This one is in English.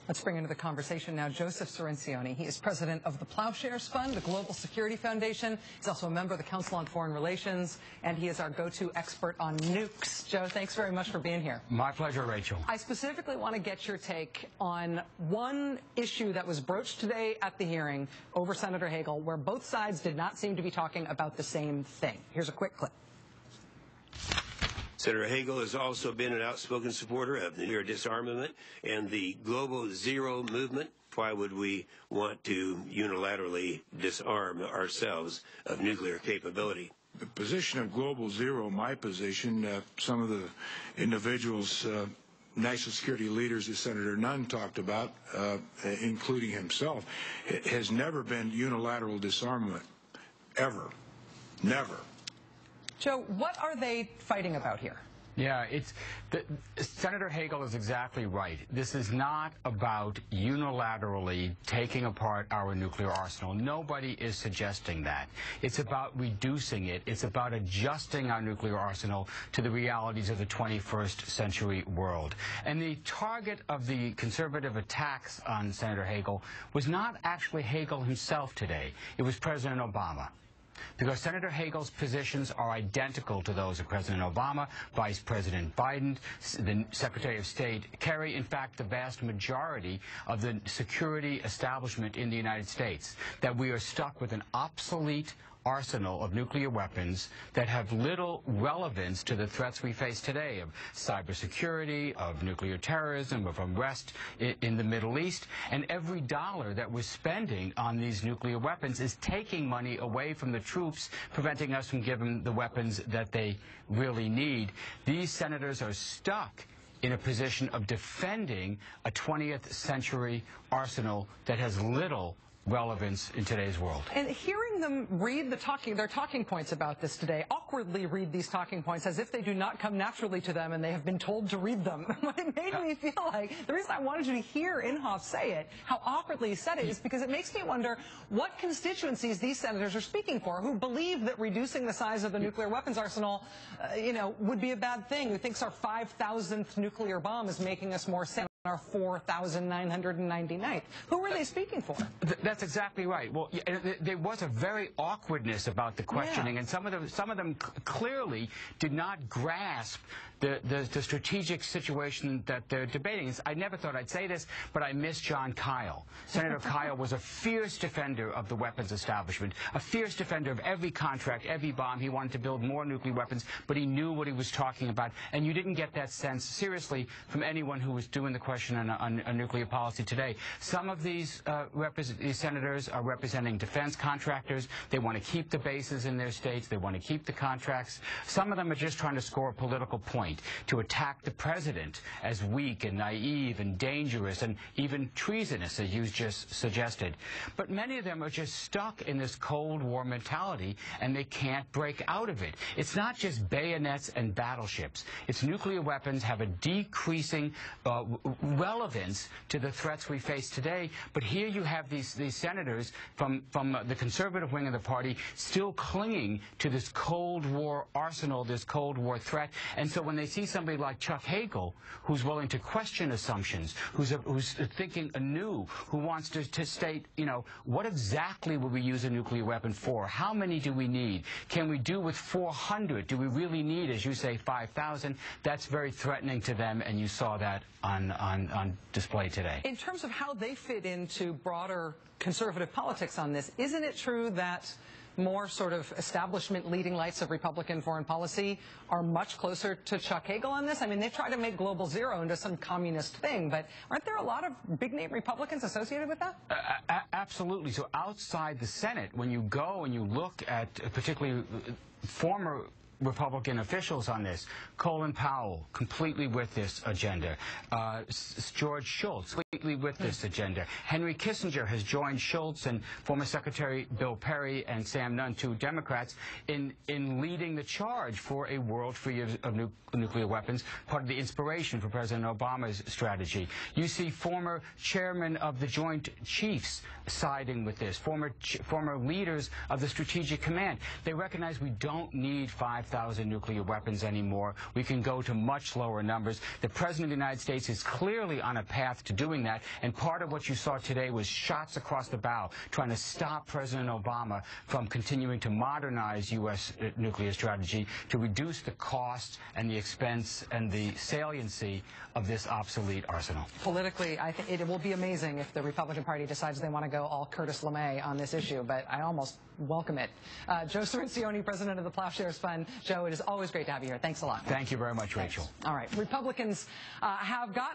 Let's bring into the conversation now Joseph Cirincione. He is president of the Plowshares Fund, the Global Security Foundation. He's also a member of the Council on Foreign Relations, and he is our go-to expert on nukes. Joe, thanks very much for being here. My pleasure, Rachel. I specifically want to get your take on one issue that was broached today at the hearing over Senator Hagel, where both sides did not seem to be talking about the same thing. Here's a quick clip. Senator Hagel has also been an outspoken supporter of nuclear disarmament and the global zero movement. Why would we want to unilaterally disarm ourselves of nuclear capability? The position of global zero, my position, some of the individuals, national security leaders that Senator Nunn talked about, including himself, has never been unilateral disarmament, ever, never. Joe, what are they fighting about here? Yeah, Senator Hagel is exactly right. This is not about unilaterally taking apart our nuclear arsenal. Nobody is suggesting that. It's about reducing it. It's about adjusting our nuclear arsenal to the realities of the 21st century world. And the target of the conservative attacks on Senator Hagel was not actually Hagel himself today. It was President Obama. Because Senator Hagel's positions are identical to those of President Obama, Vice President Biden, the Secretary of State Kerry, in fact, the vast majority of the security establishment in the United States, that we are stuck with an obsolete arsenal of nuclear weapons that have little relevance to the threats we face today of cybersecurity, of nuclear terrorism, of unrest in the Middle East. And every dollar that we're spending on these nuclear weapons is taking money away from the troops, preventing us from giving the weapons that they really need. These senators are stuck in a position of defending a 20th century arsenal that has little relevance in today's world. And hearing them read their talking points about this today, awkwardly read these talking points as if they do not come naturally to them and they have been told to read them. What it made me feel like, the reason I wanted you to hear Inhofe say it, how awkwardly he said it, is because it makes me wonder what constituencies these senators are speaking for, who believe that reducing the size of the nuclear weapons arsenal, would be a bad thing, who thinks our 5,000th nuclear bomb is making us more safe. Our 4,999th. Who were they speaking for? That's exactly right. Well, there was a very awkwardness about the questioning, and some of them clearly did not grasp the strategic situation that they're debating. I never thought I'd say this, but I miss John Kyle. Senator Kyle was a fierce defender of the weapons establishment, a fierce defender of every contract, every bomb. He wanted to build more nuclear weapons, but he knew what he was talking about, and you didn't get that sense, seriously, from anyone who was doing the question on nuclear policy today. Some of these senators are representing defense contractors. They want to keep the bases in their states. They want to keep the contracts. Some of them are just trying to score a political point, to attack the president as weak and naive and dangerous and even treasonous, as you just suggested. But many of them are just stuck in this Cold War mentality, and they can't break out of it. It's not just bayonets and battleships. It's nuclear weapons have a decreasing relevance to the threats we face today. But here you have these senators from the conservative wing of the party still clinging to this Cold War arsenal, this Cold War threat. And so when they see somebody like Chuck Hagel, who's willing to question assumptions, who's thinking anew, who wants to state, what exactly would we use a nuclear weapon for? How many do we need? Can we do with 400? Do we really need, as you say, 5,000? That's very threatening to them, and you saw that on display today. In terms of how they fit into broader conservative politics on this, isn't it true that more sort of establishment leading lights of Republican foreign policy are much closer to Chuck Hagel on this? I mean, they've tried to make global zero into some communist thing, but aren't there a lot of big-name Republicans associated with that? Absolutely. So outside the Senate, when you go and you look at particularly former Republican officials on this, Colin Powell, completely with this agenda. George Shultz, completely with this agenda. Henry Kissinger has joined Shultz and former Secretary Bill Perry and Sam Nunn, two Democrats, in leading the charge for a world free of nuclear weapons, part of the inspiration for President Obama's strategy. You see former chairman of the Joint Chiefs siding with this, former leaders of the Strategic Command. They recognize we don't need 5,000 nuclear weapons anymore. We can go to much lower numbers. The President of the United States is clearly on a path to doing that. And part of what you saw today was shots across the bow, trying to stop President Obama from continuing to modernize U.S. nuclear strategy, to reduce the cost and the expense and the saliency of this obsolete arsenal. Politically, I think it will be amazing if the Republican Party decides they want to go all Curtis LeMay on this issue, but I almost welcome it. Joe Cirincione, president of the Plowshares Fund. Joe, it is always great to have you here. Thanks a lot. Thank you very much, Rachel. Thanks. All right. Republicans have gotten